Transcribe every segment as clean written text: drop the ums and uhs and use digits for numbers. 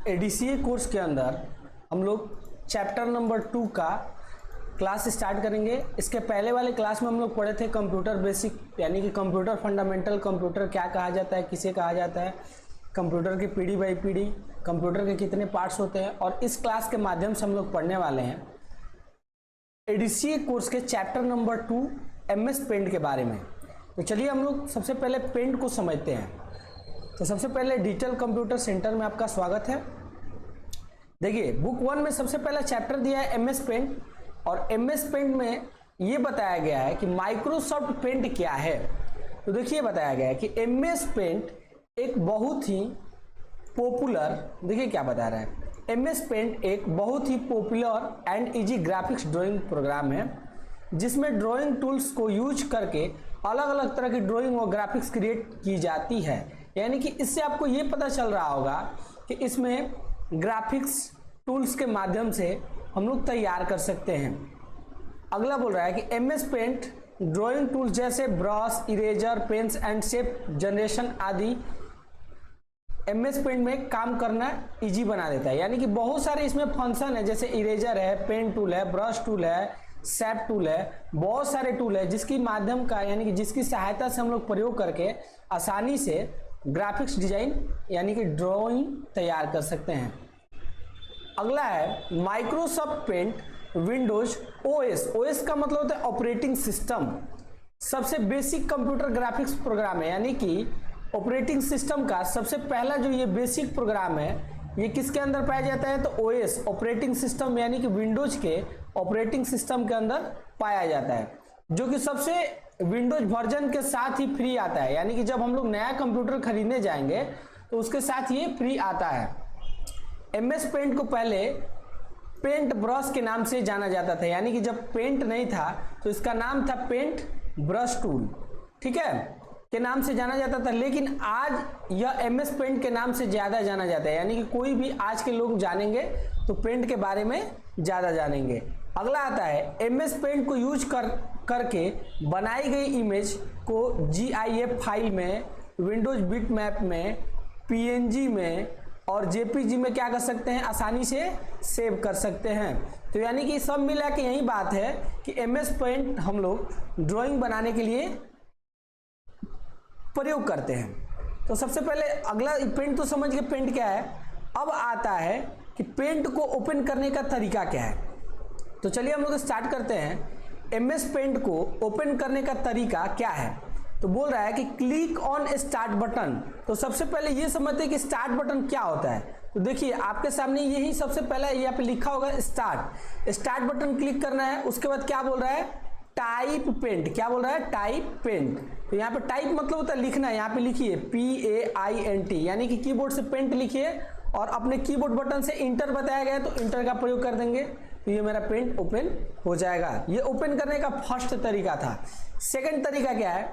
ADCA course के अंदर हम लोग चैप्टर नंबर 2 का क्लास स्टार्ट करेंगे। इसके पहले वाले क्लास में हम लोग पढ़े थे कंप्यूटर बेसिक, यानी कि कंप्यूटर फंडामेंटल, कंप्यूटर क्या कहा जाता है, किसे कहा जाता है, कंप्यूटर की पीढ़ी बाई पीढ़ी, कंप्यूटर के कितने पार्ट्स होते हैं। और इस क्लास के माध्यम से हम लोग पढ़ने वाले हैं एडीसीए कोर्स के चैप्टर नंबर 2 एमएस पेंट के बारे में। तो चलिए हम लोग सबसे पहले पेंट को समझते हैं। तो सबसे पहले डिजिटल कंप्यूटर सेंटर में आपका स्वागत है। देखिए बुक 1 में सबसे पहला चैप्टर दिया है एमएस पेंट, और एमएस पेंट में ये बताया गया है कि माइक्रोसॉफ्ट पेंट क्या है। तो देखिए बताया गया है कि एमएस पेंट एक बहुत ही पॉपुलर, देखिए क्या बता रहा है, एमएस पेंट एक बहुत ही popular and easy graphics drawing program है जिसमें ड्राइंग टूल्स को यूज करके अलग अलग तरह की ड्राइंग और ग्राफिक्स क्रिएट की जाती है। यानी कि इससे आपको ये पता चल रहा होगा कि इसमें ग्राफिक्स टूल्स के माध्यम से हम लोग तैयार कर सकते हैं। अगला बोल रहा है कि एमएस पेंट ड्राइंग टूल्स जैसे brush, eraser, pens and shape generation आदि एमएस पेंट में काम करना इजी बना देता है। यानी कि बहुत सारे इसमें फंक्शन है, जैसे इरेजर है, पेन टूल है, ब्रश टूल है, शेप टूल है, बहुत सारे टूल है जिसकी माध्यम का, यानी कि जिसकी सहायता से हम लोग प्रयोग करके आसानी से ग्राफिक्स डिजाइन यानी कि ड्राइंग तैयार कर सकते हैं। अगला है Microsoft paint Windows OS. OS का मतलब होता है ऑपरेटिंग सिस्टम। सबसे बेसिक कंप्यूटर ग्राफिक्स प्रोग्राम है, यानी कि ऑपरेटिंग सिस्टम का सबसे पहला जो ये बेसिक प्रोग्राम है ये किसके अंदर पाया जाता है, तो ओएस ऑपरेटिंग सिस्टम यानी कि विंडोज के ऑपरेटिंग सिस्टम के अंदर पाया जाता है, जो कि सबसे विंडोज वर्जन के साथ ही फ्री आता है। यानी कि जब हम लोग नया कंप्यूटर खरीदने जाएंगे तो उसके साथ ये फ्री आता है। एमएस पेंट को पहले पेंट ब्रश के नाम से जाना जाता था, यानी कि जब पेंट नहीं था तो इसका नाम था पेंट ब्रश टूल, ठीक है, के नाम से जाना जाता था। लेकिन आज यह एमएस पेंट के नाम से ज्यादा जाना जाता है, यानी कि कोई भी आज के लोग जानेंगे तो पेंट के बारे में ज्यादा जानेंगे। अगला आता है एमएस पेंट को यूज करके बनाई गई इमेज को जीआईएफ फाइल में, विंडोज बिटमैप में, पीएनजी में और जेपीजी में क्या कर सकते हैं, आसानी से सेव कर सकते हैं। तो यानी कि सब मिला के यही बात है कि एमएस पेंट हम लोग ड्राइंग बनाने के लिए प्रयोग करते हैं। तो सबसे पहले अगला पेंट तो समझ गए पेंट क्या है। अब आता है कि पेंट को ओपन करने का तरीका क्या है। तो चलिए हम लोग स्टार्ट करते हैं। एमएस पेंट को ओपन करने का तरीका क्या है, तो बोल रहा है कि क्लिक ऑन स्टार्ट बटन। तो सबसे पहले ये समझते हैं कि स्टार्ट बटन क्या होता है। तो देखिए आपके सामने यही सबसे पहला यहाँ पे लिखा होगा स्टार्ट। स्टार्ट बटन क्लिक करना है। उसके बाद क्या बोल रहा है, टाइप पेंट। क्या बोल रहा है, टाइप पेंट। तो यहाँ पे टाइप मतलब होता है लिखना है। यहाँ पे लिखिए PAINT, यानी कि कीबोर्ड से पेंट लिखिए और अपने कीबोर्ड बटन से इंटर बताया गया है तो इंटर का प्रयोग कर देंगे तो ये मेरा पेंट ओपन हो जाएगा। ये ओपन करने का फर्स्ट तरीका था। सेकंड तरीका क्या है,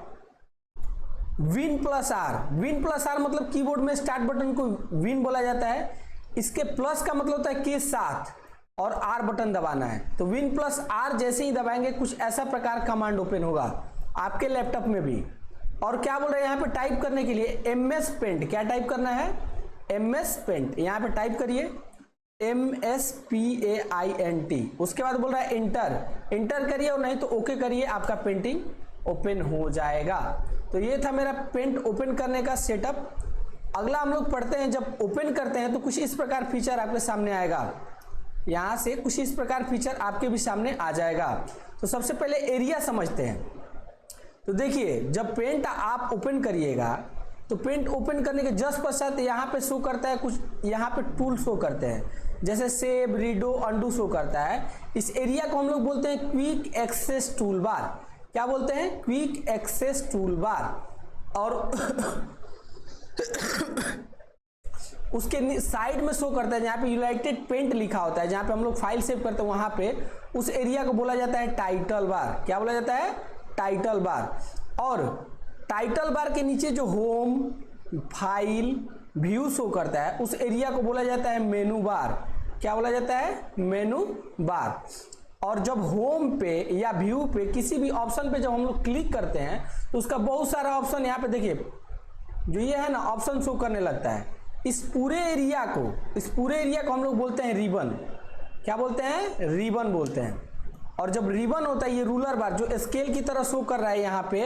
win plus R. Win plus R मतलब कीबोर्ड में स्टार्ट बटन को विन बोला जाता है। इसके प्लस का मतलब होता है के साथ और आर बटन दबाना है। तो विन प्लस आर जैसे ही दबाएंगे कुछ ऐसा प्रकार कमांड ओपन होगा आपके लैपटॉप में भी। और क्या बोल रहे हैं यहाँ पे टाइप करने के लिए एमएस पेंट। क्या टाइप करना है, एमएस पेंट। यहाँ पे टाइप करिए MSPAINT। उसके बाद बोल रहा है इंटर। इंटर करिए और नहीं तो ओके करिए, आपका पेंटिंग ओपन हो जाएगा। तो ये था मेरा पेंट ओपन करने का सेटअप। अगला हम लोग पढ़ते हैं, जब ओपन करते हैं तो कुछ इस प्रकार फीचर आपके सामने आएगा। यहां से कुछ इस प्रकार फीचर आपके भी सामने आ जाएगा। तो सबसे पहले एरिया समझते हैं। तो देखिए जब पेंट आप ओपन करिएगा तो पेंट ओपन करने के जस्ट पश्चात यहाँ पे शो करता है कुछ, यहाँ पे टूल शो करते हैं, जैसे सेव, रीडो, अंडू शो करता है। इस एरिया को हम लोग बोलते हैं क्विक एक्सेस टूल बार। क्या बोलते हैं, क्विक एक्सेस टूल बार। और उसके साइड में शो करता है जहाँ पे यूनाइटेड पेंट लिखा होता है, जहाँ पे हम लोग फाइल सेव करते हैं, वहां पे उस एरिया को बोला जाता है टाइटल बार। क्या बोला जाता है, टाइटल बार। और टाइटल बार के नीचे जो होम, फाइल, व्यू शो करता है उस एरिया को बोला जाता है मेनू बार। क्या बोला जाता है, मेनू बार। और जब होम पे या व्यू पे किसी भी ऑप्शन पे जब हम लोग क्लिक करते हैं तो उसका बहुत सारा ऑप्शन यहाँ पे देखिए जो ये है ना ऑप्शन शो करने लगता है। इस पूरे एरिया को हम लोग बोलते हैं रिबन। क्या बोलते हैं? रिबन बोलते हैं। और जब रिबन होता है, ये रूलर बार जो स्केल की तरह शो कर रहा है यहाँ पे,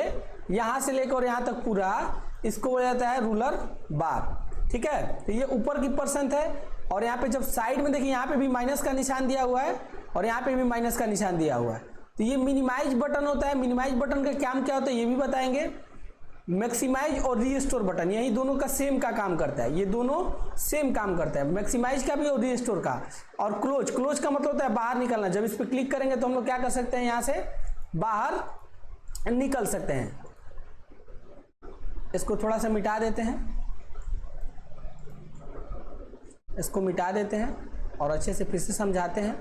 यहाँ से लेकर और यहाँ तक पूरा, इसको बोला जाता है रूलर बार। ठीक है, तो ये ऊपर की परसेंट है। और यहाँ पे जब साइड में देखिए, यहाँ पे भी माइनस का निशान दिया हुआ है और यहाँ पे भी माइनस का निशान दिया हुआ है। तो ये मिनिमाइज बटन होता है। मिनिमाइज बटन का काम क्या होता है ये भी बताएंगे। मैक्सिमाइज और रीस्टोर बटन, यही दोनों का सेम का काम करता है। ये दोनों सेम काम करता है, मैक्सिमाइज का भी और रीस्टोर का। और क्लोज का मतलब होता है बाहर निकलना। जब इस पर क्लिक करेंगे तो हम लोग क्या कर सकते हैं, यहाँ से बाहर निकल सकते हैं। इसको थोड़ा सा मिटा देते हैं, इसको मिटा देते हैं और अच्छे से फिर से समझाते हैं।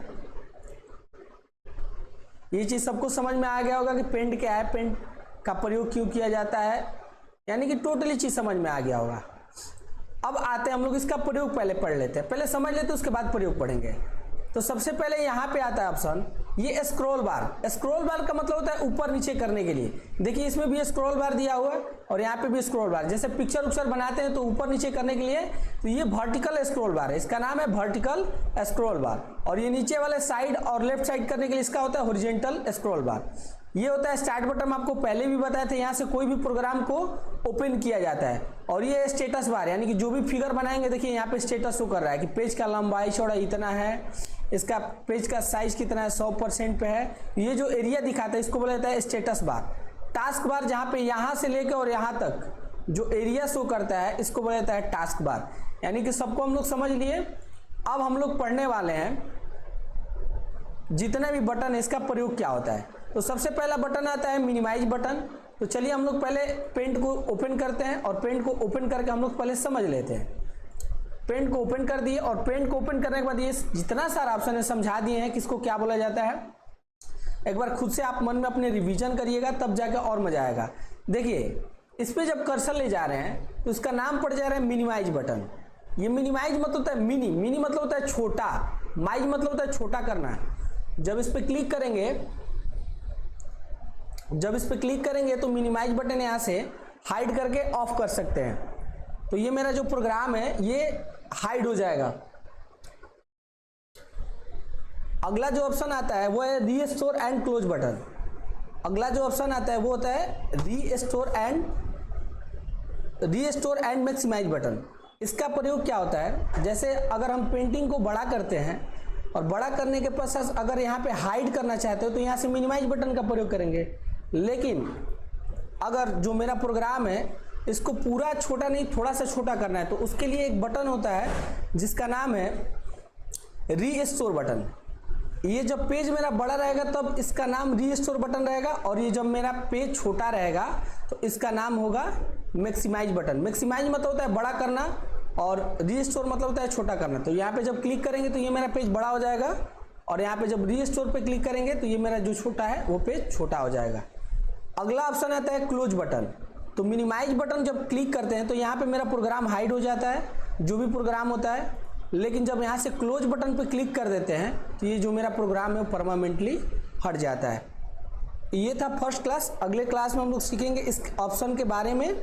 ये चीज सबको समझ में आ गया होगा कि पेंट क्या है, पेंट का प्रयोग क्यों किया जाता है, यानी कि टोटली चीज समझ में आ गया होगा। अब आते हैं हम लोग इसका प्रयोग पहले पढ़ लेते हैं, पहले समझ लेते हैं उसके बाद प्रयोग पढ़ेंगे। तो सबसे पहले यहाँ पे आता है ऑप्शन ये स्क्रॉल बार। स्क्रॉल बार का मतलब होता है ऊपर नीचे करने के लिए। देखिए इसमें भी स्क्रॉल बार दिया हुआ है और यहाँ पे भी स्क्रॉल बार। जैसे पिक्चर उक्चर बनाते हैं तो ऊपर नीचे करने के लिए, तो ये वर्टिकल स्क्रॉल बार है, इसका नाम है वर्टिकल स्क्रॉल बार। और ये नीचे वाले साइड और लेफ्ट साइड करने के लिए इसका होता है हॉरिजॉन्टल स्क्रॉल बार। ये होता है स्टार्ट बटन, आपको पहले भी बताए थे। यहाँ से कोई भी प्रोग्राम को ओपन किया जाता है। और ये स्टेटस बार, यानी कि जो भी फिगर बनाएंगे, देखिए यहाँ पे स्टेटस शो कर रहा है कि पेज का लंबाई चौड़ाई इतना है, इसका पेज का साइज कितना है, 100% पे है। ये जो एरिया दिखाता है इसको बोला जाता है स्टेटस बार। टास्क बार, जहाँ पे यहाँ से लेकर और यहाँ तक जो एरिया शो करता है इसको बोला जाता है टास्क बार। यानी कि सबको हम लोग समझ लिए। अब हम लोग पढ़ने वाले हैं जितने भी बटन है इसका प्रयोग क्या होता है। तो सबसे पहला बटन आता है मिनिमाइज बटन। तो चलिए हम लोग पहले पेंट को ओपन करते हैं और पेंट को ओपन करके हम लोग पहले समझ लेते हैं। पेंट को ओपन कर दिए और पेंट को ओपन करने के बाद ये जितना सारा ऑप्शन है समझा दिए हैं किसको क्या बोला जाता है। एक बार खुद से आप मन में अपने रिवीजन करिएगा, तब जाकर और मजा आएगा। देखिए इस पे जब कर्सर ले जा रहे हैं तो इसका नाम पड़ जा रहा है मिनिमाइज बटन। ये मिनिमाइज मतलब होता है मिनी मतलब होता है छोटा, माइज मतलब होता है छोटा करना। जब इस पे क्लिक करेंगे तो मिनिमाइज बटन यहाँ से हाइड करके ऑफ कर सकते हैं। तो ये मेरा जो प्रोग्राम है ये हाइड हो जाएगा। अगला जो ऑप्शन आता है वो है रीस्टोर एंड क्लोज बटन। अगला जो ऑप्शन आता है वो होता है रीस्टोर एंड मैक्सिमाइज बटन। इसका प्रयोग क्या होता है, जैसे अगर हम पेंटिंग को बड़ा करते हैं और बड़ा करने के पश्चात अगर यहाँ पे हाइड करना चाहते हो तो यहाँ से मिनिमाइज बटन का प्रयोग करेंगे। लेकिन अगर जो मेरा प्रोग्राम है इसको पूरा छोटा नहीं, थोड़ा सा छोटा करना है, तो उसके लिए एक बटन होता है जिसका नाम है रीस्टोर बटन। ये जब पेज मेरा बड़ा रहेगा तब इसका नाम रीस्टोर बटन रहेगा, और ये जब मेरा पेज छोटा रहेगा तो इसका नाम होगा मैक्सिमाइज बटन। मैक्सिमाइज मतलब होता है बड़ा करना और रीस्टोर मतलब होता है छोटा करना। तो यहाँ पे जब क्लिक करेंगे तो ये मेरा पेज बड़ा हो जाएगा, और यहाँ पे जब रीस्टोर पे क्लिक करेंगे तो ये मेरा जो छोटा है वो पेज छोटा हो जाएगा। अगला ऑप्शन आता है क्लोज बटन। तो मिनिमाइज बटन जब क्लिक करते हैं तो यहाँ पे मेरा प्रोग्राम हाइड हो जाता है, जो भी प्रोग्राम होता है। लेकिन जब यहाँ से क्लोज बटन पे क्लिक कर देते हैं तो ये जो मेरा प्रोग्राम है वो परमानेंटली हट जाता है। ये था फर्स्ट क्लास। अगले क्लास में हम लोग सीखेंगे इस ऑप्शन के बारे में।